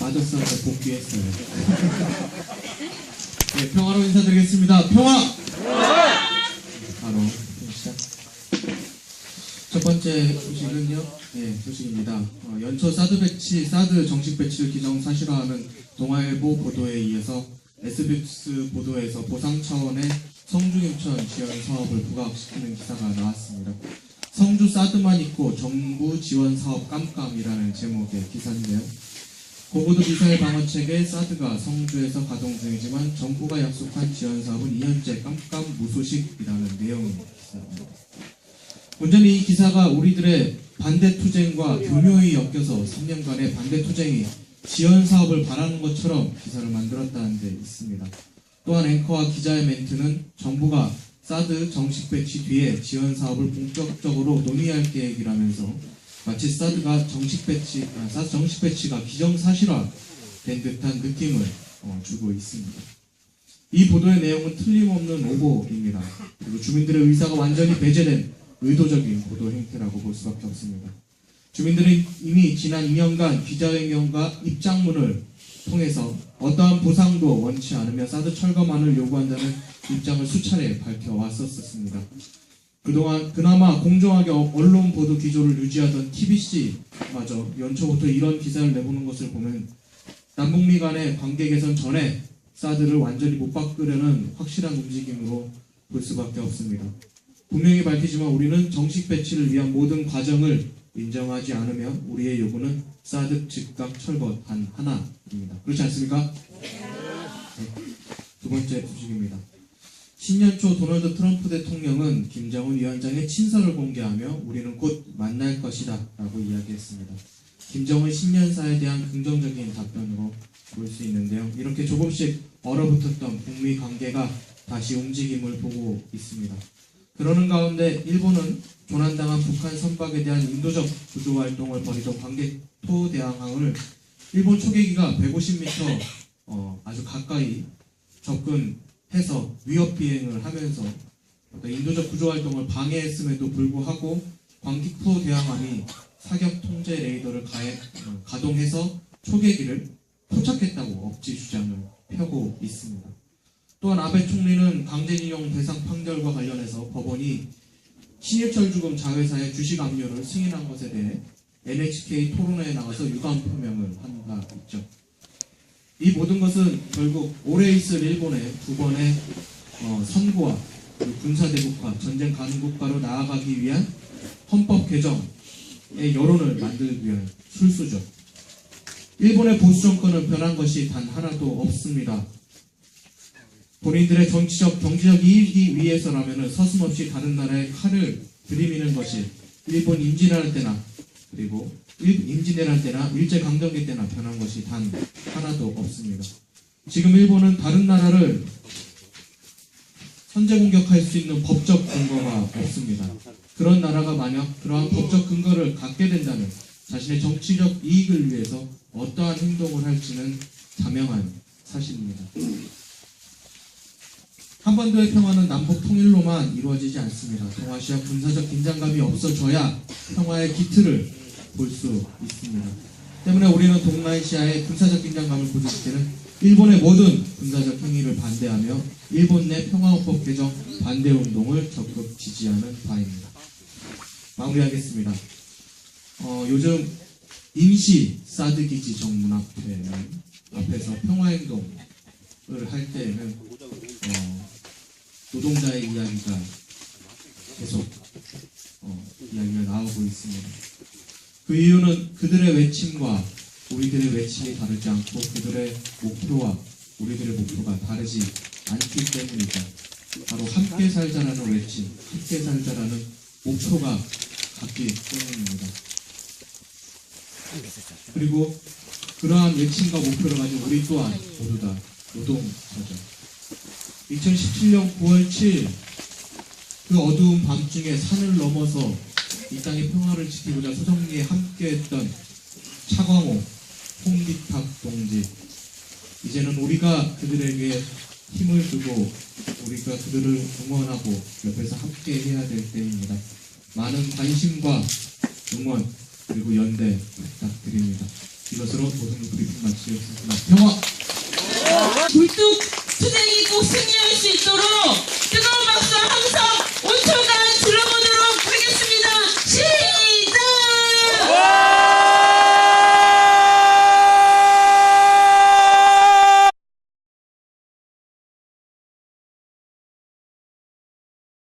빠졌었는데 복귀했어요. 네, 평화로 인사드리겠습니다. 평화! 바로 시작. 첫 번째 소식은요. 네, 소식입니다. 연초 사드 정식 배치를 기정사실화하는 동아일보 보도에 의해서 SBS 보도에서 보상 차원의 성주인천 지원 사업을 부각시키는 기사가 나왔습니다. 성주 사드만 있고 정부 지원 사업 깜깜이라는 제목의 기사인데요. 고고도 미사일 방어 체계 사드가 성주에서 가동 중이지만 정부가 약속한 지원 사업은 이현재 깜깜 무소식이라는 내용의 기사입니다. 온전히 이 기사가 우리들의 반대 투쟁과 교묘히 엮여서 3년간의 반대 투쟁이 지원 사업을 바라는 것처럼 기사를 만들었다는 데 있습니다. 또한 앵커와 기자의 멘트는 정부가 사드 정식 배치 뒤에 지원 사업을 본격적으로 논의할 계획이라면서 마치 사드 정식 배치가 기정사실화된 듯한 느낌을 주고 있습니다. 이 보도의 내용은 틀림없는 오보입니다. 그리고 주민들의 의사가 완전히 배제된 의도적인 보도 행태라고 볼 수밖에 없습니다. 주민들은 이미 지난 2년간 기자회견과 입장문을 통해서 어떠한 보상도 원치 않으며 사드 철거만을 요구한다는 입장을 수차례 밝혀왔었습니다. 그동안 그나마 공정하게 언론 보도 기조를 유지하던 TBC마저 연초부터 이런 기사를 내보는 것을 보면 남북미 간의 관계 개선 전에 사드를 완전히 못 바꾸려는 확실한 움직임으로 볼 수밖에 없습니다. 분명히 밝히지만 우리는 정식 배치를 위한 모든 과정을 인정하지 않으며 우리의 요구는 사드 즉각 철거 단 하나입니다. 그렇지 않습니까? 네. 두 번째 소식입니다. 신년 초 도널드 트럼프 대통령은 김정은 위원장의 친서를 공개하며 우리는 곧 만날 것이다 라고 이야기했습니다. 김정은 신년사에 대한 긍정적인 답변으로 볼 수 있는데요. 이렇게 조금씩 얼어붙었던 북미 관계가 다시 움직임을 보고 있습니다. 그러는 가운데 일본은 조난당한 북한 선박에 대한 인도적 구조 활동을 벌이던 광개토 대항함을 일본 초계기가 150m 아주 가까이 접근해서 위협 비행을 하면서 인도적 구조 활동을 방해했음에도 불구하고 광개토 대항함이 사격 통제 레이더를 가동해서 초계기를 포착했다고 억지 주장을 펴고 있습니다. 또한 아베 총리는 강제징용 대상 판결과 관련해서 법원이 신일철 주금 자회사의 주식 압류를 승인한 것에 대해 NHK 토론회에 나가서 유감 표명을 한 바 있죠. 이 모든 것은 결국 오래 있을 일본의 두 번의 선고와 군사대국화, 전쟁 가능 국가로 나아가기 위한 헌법 개정의 여론을 만들기 위한 술수죠. 일본의 보수 정권은 변한 것이 단 하나도 없습니다. 본인들의 정치적, 경제적 이익이 위해서라면 서슴없이 다른 나라에 칼을 들이미는 것이 일본 임진왜란 때나 그리고 임진왜란 때나 일제강점기 때나 변한 것이 단 하나도 없습니다. 지금 일본은 다른 나라를 선제 공격할 수 있는 법적 근거가 없습니다. 그런 나라가 만약 그러한 법적 근거를 갖게 된다면 자신의 정치적 이익을 위해서 어떠한 행동을 할지는 자명한 사실입니다. 한반도의 평화는 남북 통일로만 이루어지지 않습니다. 동아시아 군사적 긴장감이 없어져야 평화의 기틀을 볼 수 있습니다. 때문에 우리는 동아시아의 군사적 긴장감을 부딪히는 일본의 모든 군사적 행위를 반대하며 일본 내 평화헌법 개정 반대 운동을 적극 지지하는 바입니다. 마무리하겠습니다. 요즘 임시 사드 기지 정문 앞에서 평화행동을 할 때에는 노동자의 이야기가 계속 이야기가 나오고 있습니다. 그 이유는 그들의 외침과 우리들의 외침이 다르지 않고 그들의 목표와 우리들의 목표가 다르지 않기 때문이죠. 바로 함께 살자라는 외침, 함께 살자라는 목표가 같기 때문입니다. 그리고 그러한 외침과 목표를 가진 우리 또한 모두 다 노동자죠. 2017년 9월 7일 그 어두운 밤중에 산을 넘어서 이 땅의 평화를 지키고자 소정리에 함께했던 차광호, 홍기탁 동지, 이제는 우리가 그들에게 힘을 주고 우리가 그들을 응원하고 옆에서 함께 해야 될 때입니다. 많은 관심과 응원 그리고 연대 부탁드립니다. 이것으로 모든 브리핑 마치겠습니다. 평화! 굴뚝 투쟁이 꼭 승리하길